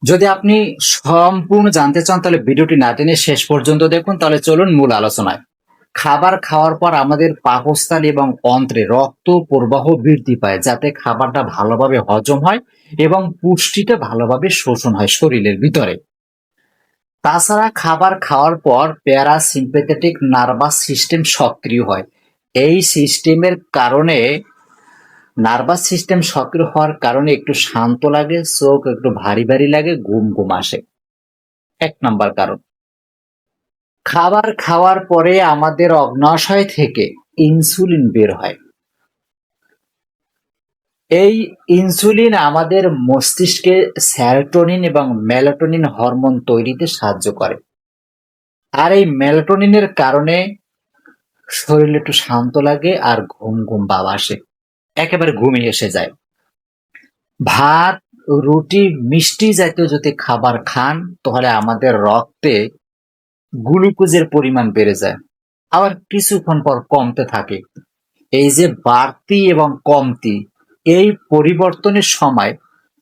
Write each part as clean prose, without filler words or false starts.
যদি আপনি সম্পূর্ণ জানতে চান তাহলে ভিডিওটি না টেনে শেষ পর্যন্ত দেখুন। তাহলে চলুন মূল আলোচনায়। খাবার খাওয়ার পর আমাদের পাকস্থলী এবং অন্ত্রে রক্ত প্রবাহ বৃদ্ধি পায়, যাতে খাবারটা ভালোভাবে হজম হয় এবং পুষ্টিটা ভালোভাবে শোষণ হয় শরীরের ভিতরে। তাছাড়া খাবার খাওয়ার পর প্যারাসিম্পেথেটিক নার্ভাস সিস্টেম সক্রিয় হয়। এই সিস্টেমের কারণে নার্ভাস সিস্টেম সক্রিয় হওয়ার কারণে একটু শান্ত লাগে, চোখ একটু ভারী ভারী লাগে, ঘুম ঘুম আসে। এক নাম্বার কারণ। খাবার খাওয়ার পরে আমাদের অগ্ন্যাশয় থেকে ইনসুলিন বের হয়। এই ইনসুলিন আমাদের মস্তিষ্কে সেরোটোনিন এবং মেলাটোনিন হরমোন তৈরিতে সাহায্য করে। আর এই মেলাটোনিনের কারণে শরীর একটু শান্ত লাগে আর ঘুম ঘুম ভাব আসে, একেবারে ঘুমিয়ে এসে যায়। ভাত, রুটি, মিষ্টি জাতীয় যদি খাবার খান তাহলে আমাদের রক্তে গ্লুকোজের পরিমাণ বেড়ে যায়, আবার কিছুক্ষণ পর কমতে থাকে। এই যে বাড়তি এবং কমতি, এই পরিবর্তনের সময়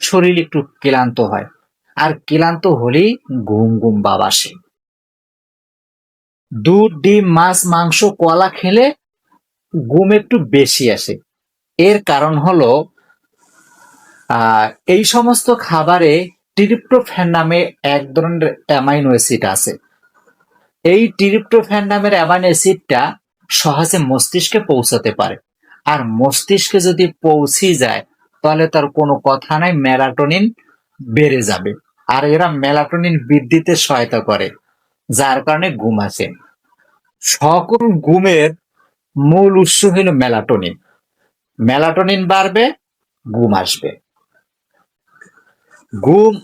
শরীর একটু ক্লান্ত হয়, আর ক্লান্ত হলেই ঘুম ঘুম ভাব আসে। দুধ, ডিম, মাছ, মাংস, কলা খেলে ঘুম একটু বেশি আসে। এর কারণ হলো এই সমস্ত খাবারে ট্রিপ্টোফ্যান নামে এক ধরনের অ্যামাইনো অ্যাসিড আছে। এই ট্রিপ্টোফ্যান নামের অ্যামাইনো অ্যাসিডটা সহজে মস্তিষ্কে পৌঁছাতে পারে, আর মস্তিষ্কে যদি পৌঁছে যায় তাহলে তার কোনো কথা নাই, মেলাটোনিন বেড়ে যাবে। আর এরা মেলাটোনিন বৃদ্ধিতে সহায়তা করে, যার কারণে ঘুম আসে। সকল ঘুমের মূল উৎস হলো মেলাটোনিন। মেলাটোনিন বাড়বে, ঘুম আসবে। ঘুম,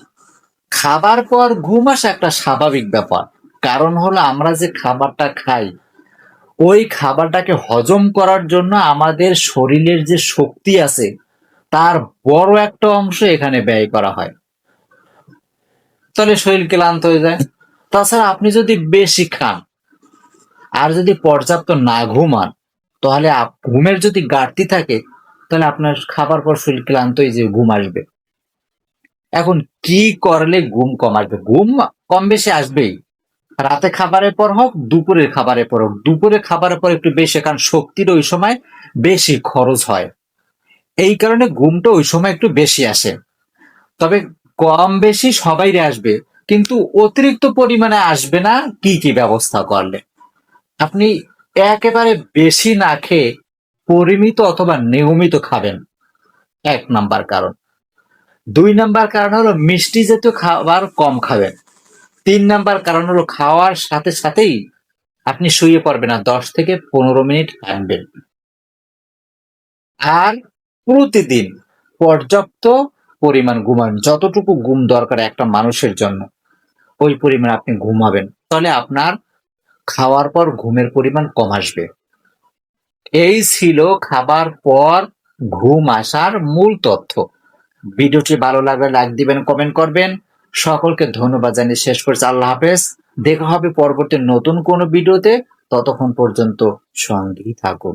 খাবার পর ঘুম আসা একটা স্বাভাবিক ব্যাপার। কারণ হলো আমরা যে খাবারটা খাই, ওই খাবারটাকে হজম করার জন্য আমাদের শরীরের যে শক্তি আছে তার বড় একটা অংশ এখানে ব্যয় করা হয়। তাহলে শরীর ক্লান্ত হয়ে যায়। তাছাড়া আপনি যদি বেশি খান আর যদি পর্যাপ্ত না ঘুমান, তাহলে ঘুমের যদি ঘাটতি থাকে তাহলে আপনার খাবার পর শরীর ক্লান্ত হয়ে যে ঘুম আসবে। এখন কি করলে ঘুম কম আসবে? ঘুম কম বেশি আসবেই। রাতে খাবারের পর হোক, দুপুরের খাবারের পর হোক। দুপুরে খাবারের পর একটু বেশি, কারণ শক্তির ওই সময় বেশি খরচ হয়। এই কারণে ঘুমটা ওই সময় একটু বেশি আসে। তবে কম বেশি সবাইরে আসবে, কিন্তু অতিরিক্ত পরিমাণে আসবে না। কি কি ব্যবস্থা করলে? আপনি একেবারে বেশি না খেয়ে পরিমিত অথবা নিয়মিত খাবেন, এক নাম্বার কারণ। দুই নাম্বার কারণ হলো মিষ্টি জাতীয় খাবার কম খাবেন। তিন নাম্বার কারণ হলো খাওয়ার সাথে সাথেই আপনি শুয়ে পড়বেন না, 10 থেকে 15 মিনিট হাঁটবেন। আর প্রতিদিন পর্যাপ্ত পরিমাণ ঘুমান, যতটুকু ঘুম দরকার একটা মানুষের জন্য ওই পরিমাণ আপনি ঘুমাবেন, তাহলে আপনার খাওয়ার পর ঘুমের পরিমাণ কম আসবে। এই ছিল খাবার পর ঘুম আসার মূল তথ্য। ভিডিওটি ভালো লাগলে লাইক দিবেন, কমেন্ট করবেন। সকলকে ধন্যবাদ জানিয়ে শেষ করছি। আল্লাহ হাফেজ। দেখা হবে পরবর্তী নতুন কোনো ভিডিওতে। ততক্ষণ পর্যন্ত সঙ্গেই থাকুন।